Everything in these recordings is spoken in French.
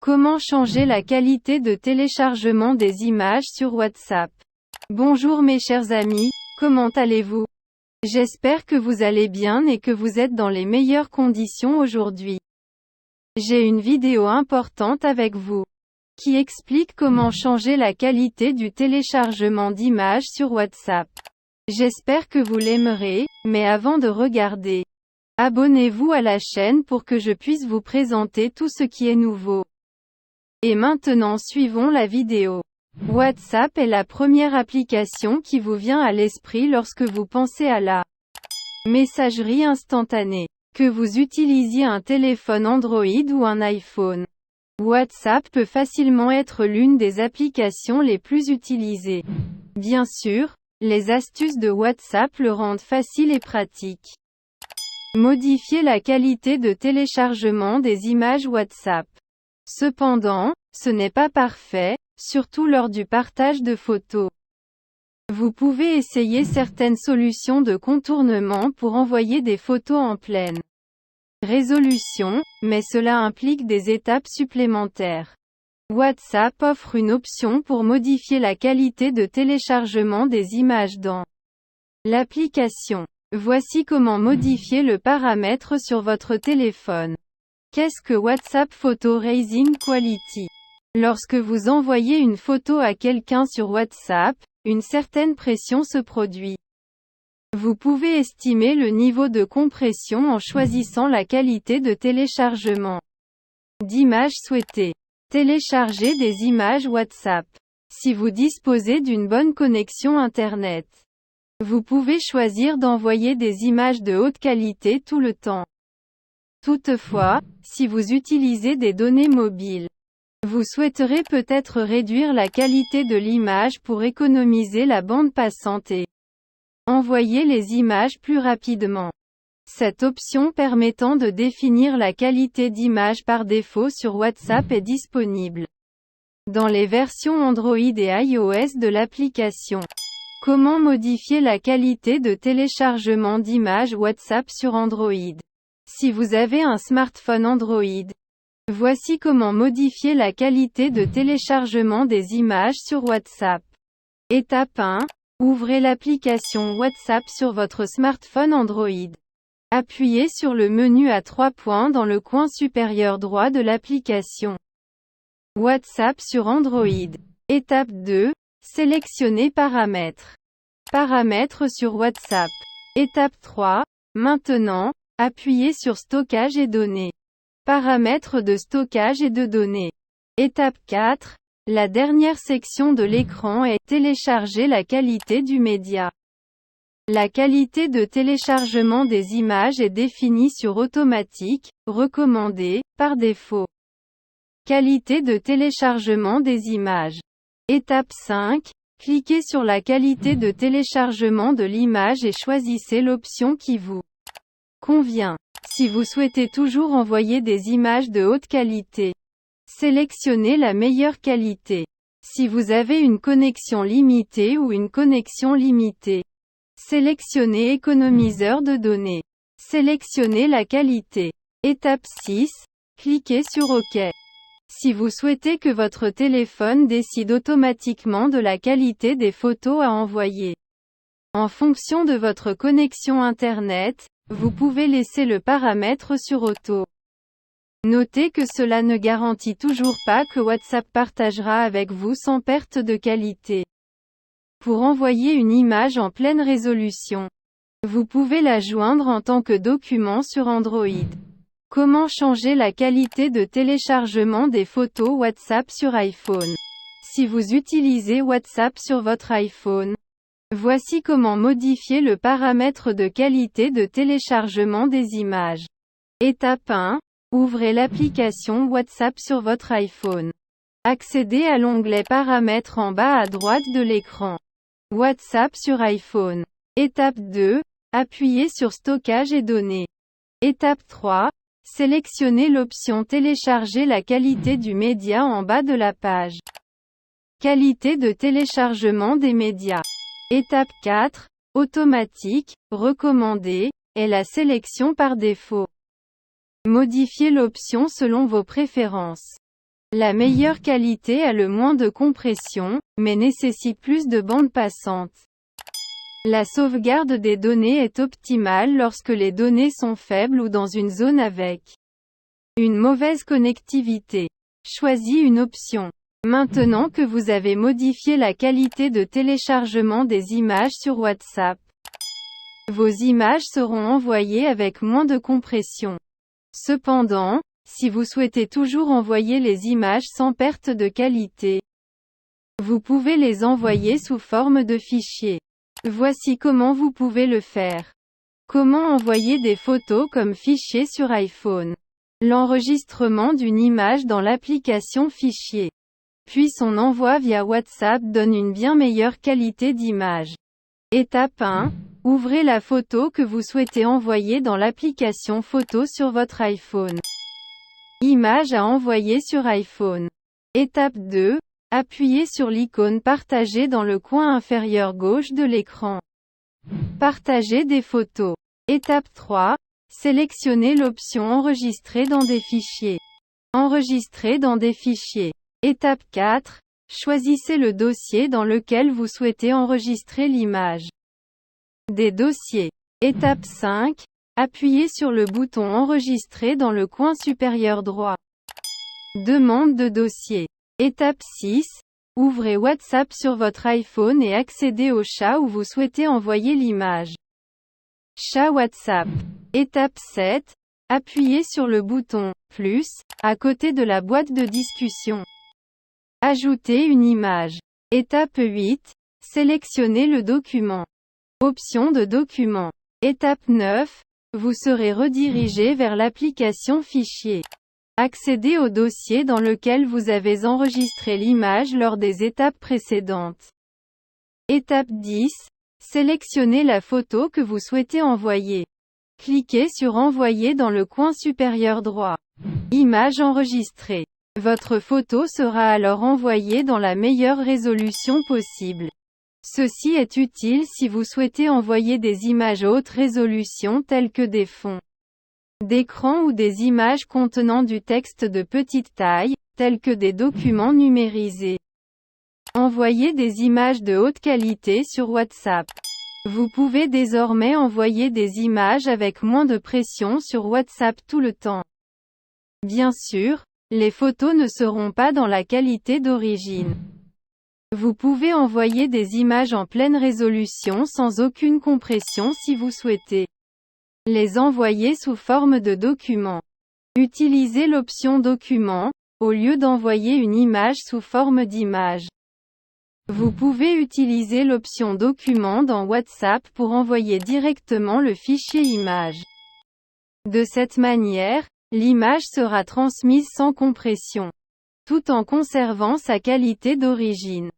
Comment changer la qualité de téléchargement des images sur WhatsApp? Bonjour mes chers amis, comment allez-vous? J'espère que vous allez bien et que vous êtes dans les meilleures conditions aujourd'hui. J'ai une vidéo importante avec vous, qui explique comment changer la qualité du téléchargement d'images sur WhatsApp. J'espère que vous l'aimerez, mais avant de regarder, abonnez-vous à la chaîne pour que je puisse vous présenter tout ce qui est nouveau. Et maintenant suivons la vidéo. WhatsApp est la première application qui vous vient à l'esprit lorsque vous pensez à la messagerie instantanée. Que vous utilisiez un téléphone Android ou un iPhone, WhatsApp peut facilement être l'une des applications les plus utilisées. Bien sûr, les astuces de WhatsApp le rendent facile et pratique. Modifier la qualité de téléchargement des images WhatsApp. Cependant, ce n'est pas parfait, surtout lors du partage de photos. Vous pouvez essayer certaines solutions de contournement pour envoyer des photos en pleine résolution, mais cela implique des étapes supplémentaires. WhatsApp offre une option pour modifier la qualité de téléchargement des images dans l'application. Voici comment modifier le paramètre sur votre téléphone. Qu'est-ce que WhatsApp Photo Raising Quality? Lorsque vous envoyez une photo à quelqu'un sur WhatsApp, une certaine pression se produit. Vous pouvez estimer le niveau de compression en choisissant la qualité de téléchargement d'images souhaitée. Télécharger des images WhatsApp. Si vous disposez d'une bonne connexion Internet, vous pouvez choisir d'envoyer des images de haute qualité tout le temps. Toutefois, si vous utilisez des données mobiles, vous souhaiterez peut-être réduire la qualité de l'image pour économiser la bande passante et envoyer les images plus rapidement. Cette option permettant de définir la qualité d'image par défaut sur WhatsApp est disponible dans les versions Android et iOS de l'application. Comment modifier la qualité de téléchargement d'images WhatsApp sur Android? Si vous avez un smartphone Android, voici comment modifier la qualité de téléchargement des images sur WhatsApp. Étape 1. Ouvrez l'application WhatsApp sur votre smartphone Android. Appuyez sur le menu à 3 points dans le coin supérieur droit de l'application. WhatsApp sur Android. Étape 2. Sélectionnez Paramètres. Paramètres sur WhatsApp. Étape 3. Maintenant, appuyez sur Stockage et données. Paramètres de stockage et de données. Étape 4. La dernière section de l'écran est télécharger la qualité du média. La qualité de téléchargement des images est définie sur automatique, recommandé, par défaut. Qualité de téléchargement des images. Étape 5. Cliquez sur la qualité de téléchargement de l'image et choisissez l'option qui vous convient. Si vous souhaitez toujours envoyer des images de haute qualité, sélectionnez la meilleure qualité. Si vous avez une connexion limitée ou une connexion limitée, sélectionnez économiseur de données. Sélectionnez la qualité. Étape 6. Cliquez sur OK. Si vous souhaitez que votre téléphone décide automatiquement de la qualité des photos à envoyer, en fonction de votre connexion Internet, vous pouvez laisser le paramètre sur Auto. Notez que cela ne garantit toujours pas que WhatsApp partagera avec vous sans perte de qualité. Pour envoyer une image en pleine résolution, vous pouvez la joindre en tant que document sur Android. Comment changer la qualité de téléchargement des photos WhatsApp sur iPhone? Si vous utilisez WhatsApp sur votre iPhone, voici comment modifier le paramètre de qualité de téléchargement des images. Étape 1. Ouvrez l'application WhatsApp sur votre iPhone. Accédez à l'onglet Paramètres en bas à droite de l'écran. WhatsApp sur iPhone. Étape 2. Appuyez sur Stockage et données. Étape 3. Sélectionnez l'option Télécharger la qualité du média en bas de la page. Qualité de téléchargement des médias. Étape 4. Automatique, recommandé, est la sélection par défaut. Modifiez l'option selon vos préférences. La meilleure qualité a le moins de compression, mais nécessite plus de bande passante. La sauvegarde des données est optimale lorsque les données sont faibles ou dans une zone avec une mauvaise connectivité. Choisis une option. Maintenant que vous avez modifié la qualité de téléchargement des images sur WhatsApp, vos images seront envoyées avec moins de compression. Cependant, si vous souhaitez toujours envoyer les images sans perte de qualité, vous pouvez les envoyer sous forme de fichiers. Voici comment vous pouvez le faire. Comment envoyer des photos comme fichier sur iPhone. L'enregistrement d'une image dans l'application Fichier, puis son envoi via WhatsApp donne une bien meilleure qualité d'image. Étape 1. Ouvrez la photo que vous souhaitez envoyer dans l'application Photos sur votre iPhone. Image à envoyer sur iPhone. Étape 2. Appuyez sur l'icône Partager dans le coin inférieur gauche de l'écran. Partagez des photos. Étape 3. Sélectionnez l'option Enregistrer dans des fichiers. Enregistrer dans des fichiers. Étape 4. Choisissez le dossier dans lequel vous souhaitez enregistrer l'image. Des dossiers. Étape 5. Appuyez sur le bouton Enregistrer dans le coin supérieur droit. Demande de dossier. Étape 6. Ouvrez WhatsApp sur votre iPhone et accédez au chat où vous souhaitez envoyer l'image. Chat WhatsApp. Étape 7. Appuyez sur le bouton « Plus » à côté de la boîte de discussion. Ajoutez une image. Étape 8. Sélectionnez le document. Option de document. Étape 9. Vous serez redirigé vers l'application Fichier. Accédez au dossier dans lequel vous avez enregistré l'image lors des étapes précédentes. Étape 10. Sélectionnez la photo que vous souhaitez envoyer. Cliquez sur Envoyer dans le coin supérieur droit. Image enregistrée. Votre photo sera alors envoyée dans la meilleure résolution possible. Ceci est utile si vous souhaitez envoyer des images haute résolution telles que des fonds d'écran ou des images contenant du texte de petite taille, tels que des documents numérisés. Envoyer des images de haute qualité sur WhatsApp. Vous pouvez désormais envoyer des images avec moins de pression sur WhatsApp tout le temps. Bien sûr, les photos ne seront pas dans la qualité d'origine. Vous pouvez envoyer des images en pleine résolution sans aucune compression si vous souhaitez les envoyer sous forme de document. Utilisez l'option document, au lieu d'envoyer une image sous forme d'image. Vous pouvez utiliser l'option document dans WhatsApp pour envoyer directement le fichier image. De cette manière, l'image sera transmise sans compression, tout en conservant sa qualité d'origine.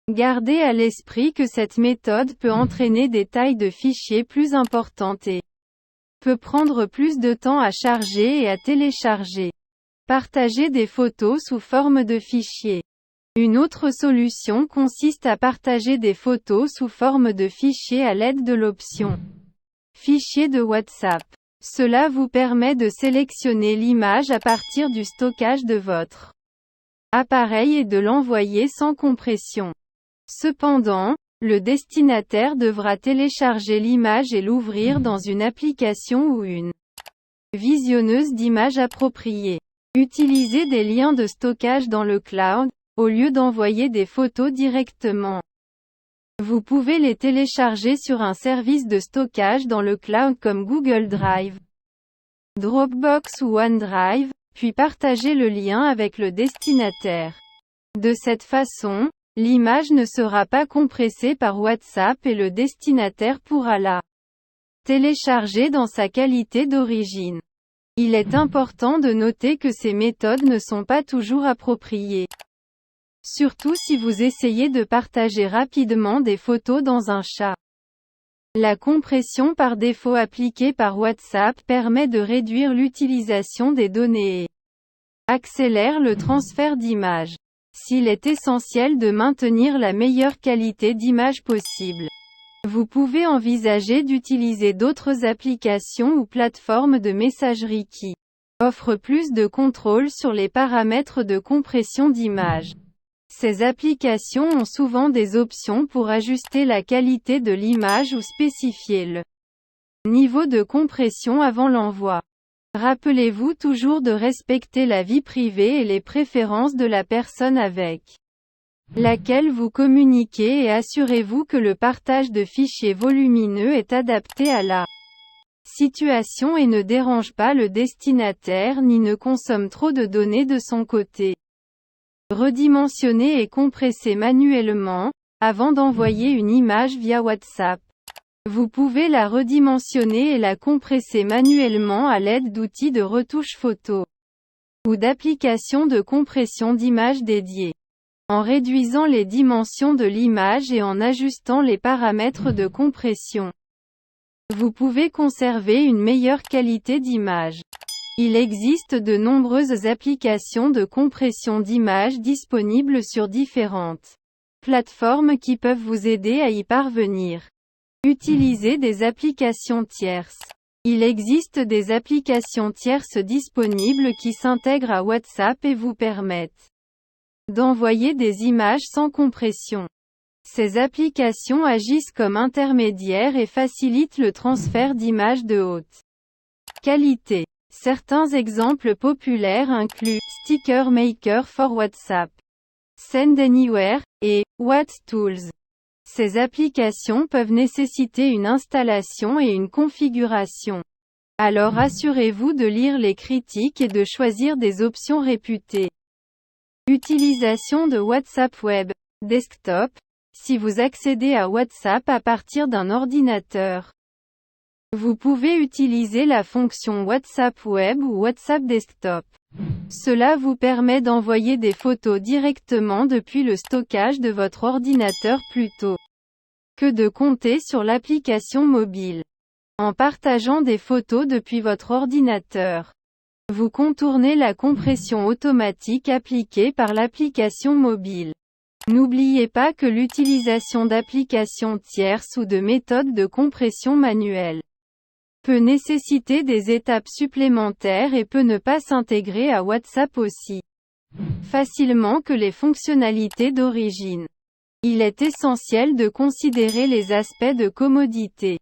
Gardez à l'esprit que cette méthode peut entraîner des tailles de fichiers plus importantes et peut prendre plus de temps à charger et à télécharger. Partagez des photos sous forme de fichiers. Une autre solution consiste à partager des photos sous forme de fichiers à l'aide de l'option Fichier de WhatsApp. Cela vous permet de sélectionner l'image à partir du stockage de votre appareil et de l'envoyer sans compression. Cependant, le destinataire devra télécharger l'image et l'ouvrir dans une application ou une visionneuse d'images appropriée. Utilisez des liens de stockage dans le cloud, au lieu d'envoyer des photos directement. Vous pouvez les télécharger sur un service de stockage dans le cloud comme Google Drive, Dropbox ou OneDrive, puis partager le lien avec le destinataire. De cette façon, l'image ne sera pas compressée par WhatsApp et le destinataire pourra la télécharger dans sa qualité d'origine. Il est important de noter que ces méthodes ne sont pas toujours appropriées. Surtout si vous essayez de partager rapidement des photos dans un chat. La compression par défaut appliquée par WhatsApp permet de réduire l'utilisation des données et accélère le transfert d'images. S'il est essentiel de maintenir la meilleure qualité d'image possible, vous pouvez envisager d'utiliser d'autres applications ou plateformes de messagerie qui offre plus de contrôle sur les paramètres de compression d'image. Ces applications ont souvent des options pour ajuster la qualité de l'image ou spécifier le niveau de compression avant l'envoi. Rappelez-vous toujours de respecter la vie privée et les préférences de la personne avec laquelle vous communiquez et assurez-vous que le partage de fichiers volumineux est adapté à la situation et ne dérange pas le destinataire ni ne consomme trop de données de son côté. Redimensionner et compresser manuellement, avant d'envoyer une image via WhatsApp. Vous pouvez la redimensionner et la compresser manuellement à l'aide d'outils de retouche photo ou d'applications de compression d'image dédiées. En réduisant les dimensions de l'image et en ajustant les paramètres de compression, vous pouvez conserver une meilleure qualité d'image. Il existe de nombreuses applications de compression d'image disponibles sur différentes plateformes qui peuvent vous aider à y parvenir. Utilisez des applications tierces. Il existe des applications tierces disponibles qui s'intègrent à WhatsApp et vous permettent d'envoyer des images sans compression. Ces applications agissent comme intermédiaires et facilitent le transfert d'images de haute qualité. Certains exemples populaires incluent Sticker Maker for WhatsApp, Send Anywhere et WhatTools. Ces applications peuvent nécessiter une installation et une configuration. Alors assurez-vous de lire les critiques et de choisir des options réputées. Utilisation de WhatsApp Web Desktop. Si vous accédez à WhatsApp à partir d'un ordinateur, vous pouvez utiliser la fonction WhatsApp Web ou WhatsApp Desktop. Cela vous permet d'envoyer des photos directement depuis le stockage de votre ordinateur plutôt que de compter sur l'application mobile. En partageant des photos depuis votre ordinateur, vous contournez la compression automatique appliquée par l'application mobile. N'oubliez pas que l'utilisation d'applications tierces ou de méthodes de compression manuelle peut nécessiter des étapes supplémentaires et peut ne pas s'intégrer à WhatsApp aussi facilement que les fonctionnalités d'origine. Il est essentiel de considérer les aspects de commodité,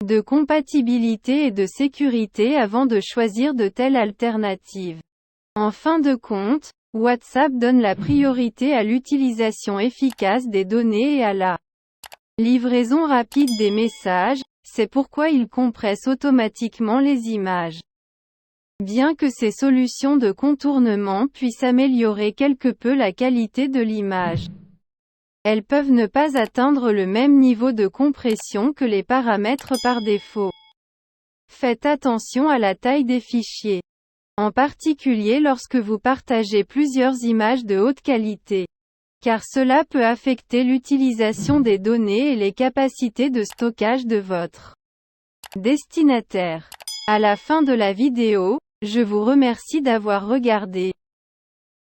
de compatibilité et de sécurité avant de choisir de telles alternatives. En fin de compte, WhatsApp donne la priorité à l'utilisation efficace des données et à la livraison rapide des messages, c'est pourquoi il compresse automatiquement les images. Bien que ces solutions de contournement puissent améliorer quelque peu la qualité de l'image, elles peuvent ne pas atteindre le même niveau de compression que les paramètres par défaut. Faites attention à la taille des fichiers, en particulier lorsque vous partagez plusieurs images de haute qualité, car cela peut affecter l'utilisation des données et les capacités de stockage de votre destinataire. À la fin de la vidéo, je vous remercie d'avoir regardé,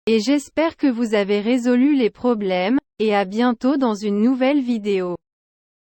et j'espère que vous avez résolu les problèmes, et à bientôt dans une nouvelle vidéo.